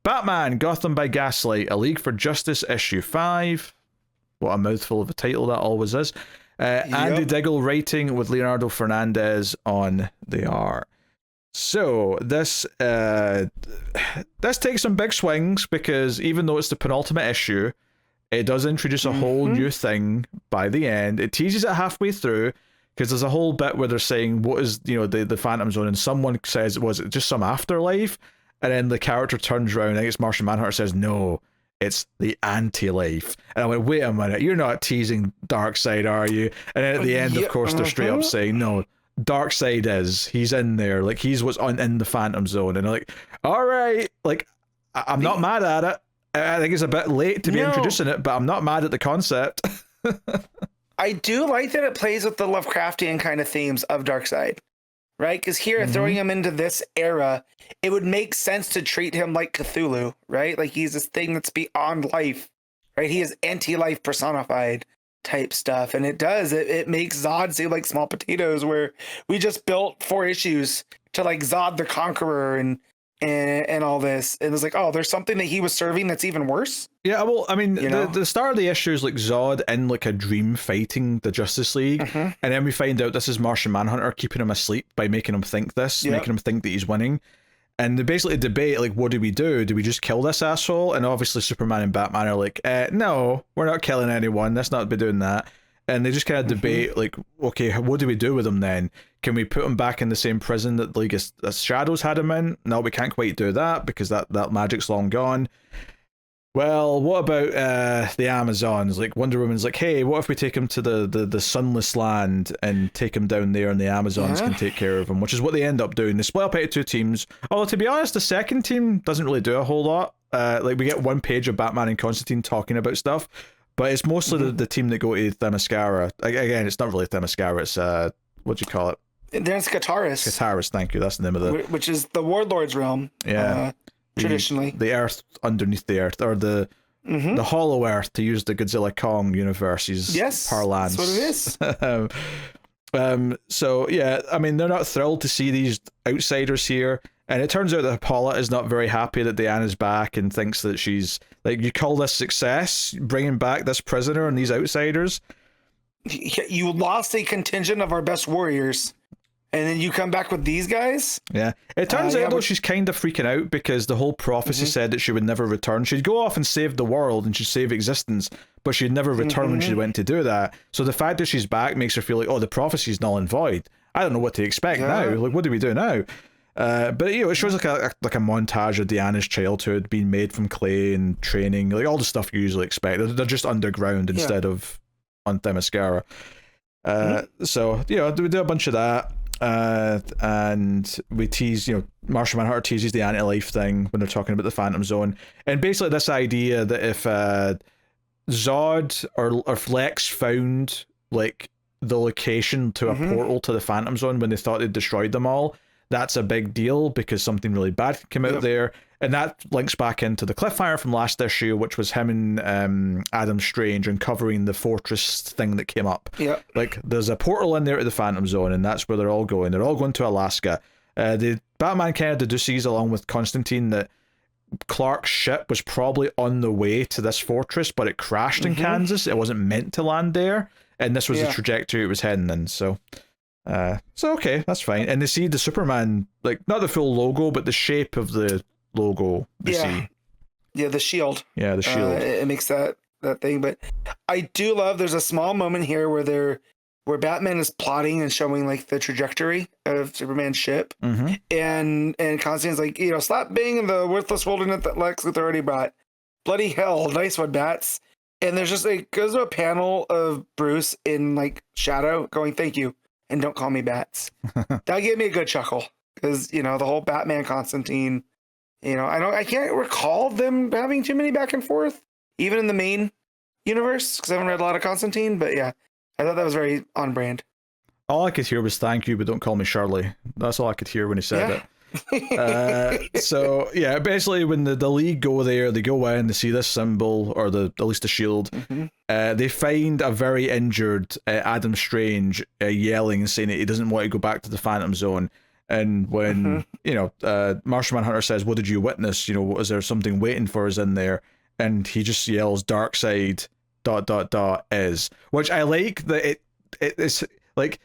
Batman, Gotham by Gaslight, A League for Justice, issue 5. What a mouthful of a title that always is. Andy Diggle writing with Leonardo Fernandez on the art. So this takes some big swings, because even though it's the penultimate issue, it does introduce a whole new thing by the end. It teases it halfway through, because there's a whole bit where they're saying, what is, the Phantom Zone, and someone says, was it just some afterlife? And then the character turns around, I think it's Martian Manhunter, says, no, it's the anti-life. And I went, wait a minute, you're not teasing Darkseid, are you? And then at the end, of course, they're straight up saying, no, Darkseid is. He's in there. Like, he's what's in the Phantom Zone. And I'm like, all right, like, I'm not mad at it. I think it's a bit late to be introducing it, but I'm not mad at the concept. I do like that it plays with the Lovecraftian kind of themes of Darkseid, right? Because here, throwing him into this era, it would make sense to treat him like Cthulhu, right? Like, he's this thing that's beyond life, right? He is anti-life personified type stuff. And it does. It makes Zod seem like small potatoes, where we just built 4 issues to, like, Zod the Conqueror and all this, and it's like, oh, there's something that he was serving that's even worse. Yeah, well, I mean, the start of the issue is like Zod in like a dream fighting the Justice League, and then we find out this is Martian Manhunter keeping him asleep by making him think this, making him think that he's winning. And they basically debate, like, what do we do? Do we just kill this asshole? And obviously Superman and Batman are like, no, we're not killing anyone. Let's not be doing that. And they just kind of debate, like, okay, what do we do with him then? Can we put him back in the same prison that the League of Shadows had him in? No, we can't quite do that, because that magic's long gone. Well, what about the Amazons? Like, Wonder Woman's like, hey, what if we take him to the sunless land and take him down there, and the Amazons can take care of him, which is what they end up doing. They split up into 2 teams. Although, to be honest, the second team doesn't really do a whole lot. Like, we get 1 page of Batman and Constantine talking about stuff, but it's mostly the team that go to Themyscira. Again, it's not really Themyscira, it's, what do you call it? They're in Skartaris. Skartaris, thank you, that's the name of it. Which is the Warlord's realm, traditionally. The Earth underneath the Earth, or the Hollow Earth, to use the Godzilla Kong universe's parlance. That's what it is. So, yeah, I mean, they're not thrilled to see these outsiders here. And it turns out that Paula is not very happy that Diana's back, and thinks that she's, like, you call this success, bringing back this prisoner and these outsiders? You lost a contingent of our best warriors, and then you come back with these guys? Yeah. It turns out, though, she's kind of freaking out, because the whole prophecy said that she would never return. She'd go off and save the world, and she'd save existence, but she'd never return when she went to do that. So the fact that she's back makes her feel like, oh, the prophecy's null and void. I don't know what to expect now. Like, what do we do now? But it shows like a montage of Diana's childhood being made from clay and training, like all the stuff you usually expect. They're just underground instead of on Themyscira. So we do a bunch of that, and we tease, Martian Manhunter teases the anti-life thing when they're talking about the Phantom Zone, and basically this idea that if Zod or if Lex found like the location to a portal to the Phantom Zone when they thought they'd destroyed them all, that's a big deal, because something really bad can come out there. And that links back into the cliffhanger from last issue, which was him and Adam Strange uncovering the fortress thing that came up. Like, there's a portal in there to the Phantom Zone, and that's where they're all going. They're all going to Alaska. The Batman kind of deduces, along with Constantine, that Clark's ship was probably on the way to this fortress, but it crashed in Kansas. It wasn't meant to land there, and this was the trajectory it was heading in. So okay, that's fine. And they see the Superman, like, not the full logo, but the shape of the logo they see. Yeah, the shield. Yeah, the shield. It makes that thing. But I do love, there's a small moment here where Batman is plotting and showing like the trajectory of Superman's ship. And Constantine's like, slap bang in the worthless wilderness that Lex Luthor already brought. Bloody hell, nice one, Bats. And there's just goes to a panel of Bruce in like shadow going, thank you. And don't call me Bats. That gave me a good chuckle, because the whole Batman Constantine, I can't recall them having too many back and forth, even in the main universe, because I haven't read a lot of Constantine. But yeah, I thought that was very on brand. All I could hear was "Thank you, but don't call me Shirley." That's all I could hear when he said it. So yeah, basically when the League go there, they go in, they see this symbol, or at least the shield. They find a very injured Adam Strange yelling and saying that he doesn't want to go back to the Phantom Zone, And when Martian Manhunter says, "What did you witness? Was there something waiting for us in there?" And he just yells, "Darkseid ... is," which I like that it's like,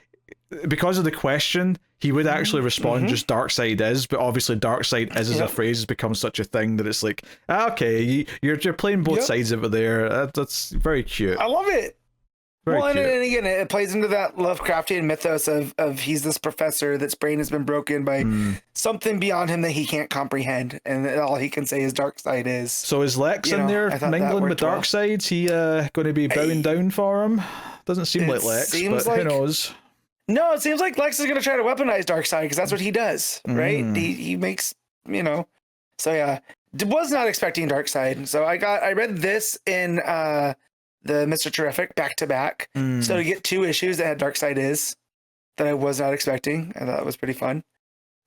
because of the question, he would actually respond just "Darkseid is," but obviously "Darkseid is" as a phrase has become such a thing that it's like, okay, you're playing both sides over there. That's very cute. I love it. Very well, cute. And again, it plays into that Lovecraftian mythos of he's this professor that's brain has been broken by something beyond him that he can't comprehend, and all he can say is Darkseid is. So is Lex in there mingling with Darkseid? Is he going to be bowing down for him? Doesn't seem like Lex, but who knows? No, it seems like Lex is going to try to weaponize Darkseid because that's what he does, right? He makes, So yeah, was not expecting Darkseid. So I read this in the Mr. Terrific back to back. So to get 2 issues that had Darkseid is that I was not expecting, I thought it was pretty fun.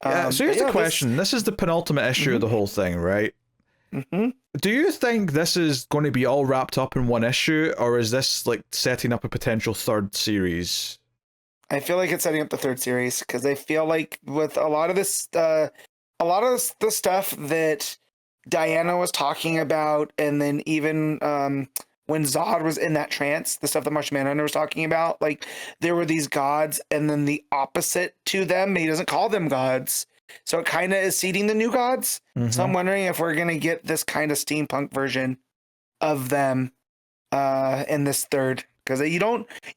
Yeah. So here's the question: this is the penultimate issue of the whole thing, right? Do you think this is going to be all wrapped up in one issue, or is this like setting up a potential 3rd series? I feel like it's setting up the 3rd series because I feel like with a lot of this, the stuff that Diana was talking about, and then even when Zod was in that trance, the stuff that Martian Manhunter was talking about, like there were these gods, and then the opposite to them. He doesn't call them gods, so it kind of is seeding the new gods. So I'm wondering if we're gonna get this kind of steampunk version of them in this 3rd. Because you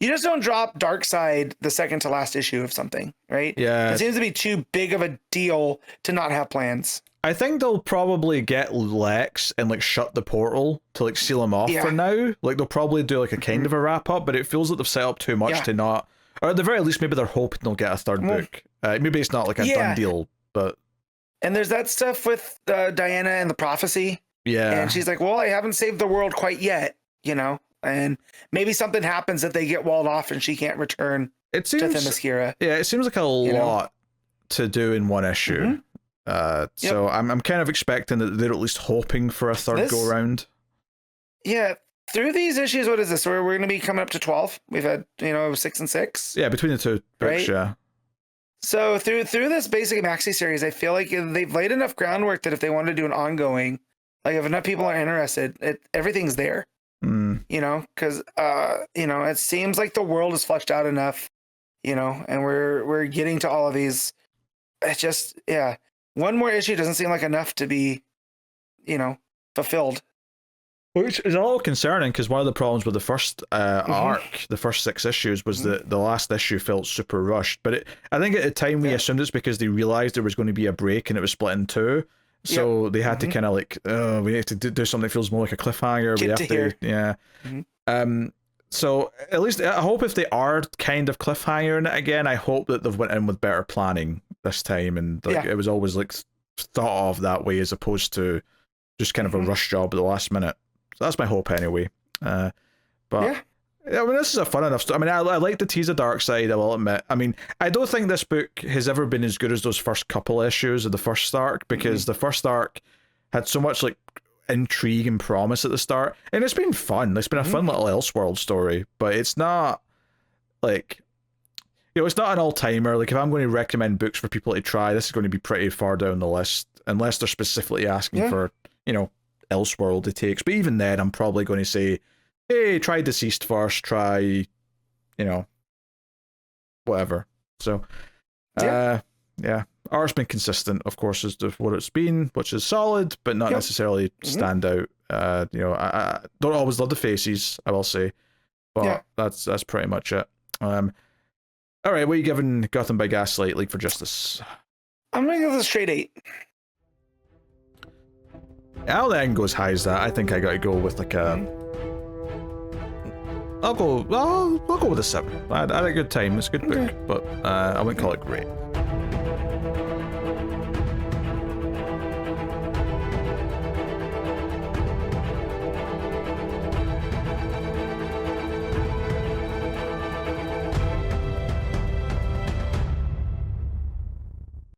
just don't drop Darkseid the second to last issue of something, right? Yeah. It seems to be too big of a deal to not have plans. I think they'll probably get Lex and like shut the portal to like seal him off for now. Like they'll probably do like a kind of a wrap up, but it feels like they've set up too much to not, or at the very least, maybe they're hoping they'll get a 3rd book. Maybe it's not like a done deal, but. And there's that stuff with Diana and the prophecy. Yeah. And she's like, well, I haven't saved the world quite yet, and maybe something happens that they get walled off and she can't return to Themyscira. Yeah, it seems like a lot to do in one issue. So I'm kind of expecting that they're at least hoping for a 3rd go around. Yeah, through these issues, what is this? We're going to be coming up to 12. We've had 6 and 6. Yeah, between the 2 books, yeah. So through this basic maxi series, I feel like they've laid enough groundwork that if they wanted to do an ongoing, like if enough people are interested, everything's there. Because it seems like the world is fleshed out enough, and we're getting to all of these. It's just one more issue doesn't seem like enough to be, fulfilled. Which is a little concerning because one of the problems with the first arc, the first 6 issues, was that the last issue felt super rushed. But I think at the time we assumed it's because they realized there was going to be a break and it was split in 2. So they had to kind of like, we need to do something that feels more like a cliffhanger. So at least I hope if they are kind of cliffhangering it again, I hope that they've went in with better planning this time, and like it was always like thought of that way as opposed to just kind of a rush job at the last minute. So that's my hope anyway. I mean, this is a fun enough story. I mean, I like the tease of Darkseid, I will admit. I mean, I don't think this book has ever been as good as those first couple issues of the first arc, because the first arc had so much like intrigue and promise at the start, and it's been fun. It's been a fun little Elseworld story, but it's not like, it's not an all-timer. Like if I'm going to recommend books for people to try, this is going to be pretty far down the list, unless they're specifically asking for, Elseworld it takes. But even then, I'm probably going to say, hey, try Deceased first, try, whatever. So, art's been consistent, of course, as to what it's been, which is solid, but not necessarily stand out. I don't always love the faces, I will say, but that's pretty much it. All right, what are you giving Gotham by Gaslight, League for Justice? I'm gonna give this a straight 8. I'll then go as high as that. I think I got to go with like a. I'll go with a 7. I had a good time. It's a good book, but I wouldn't call it great.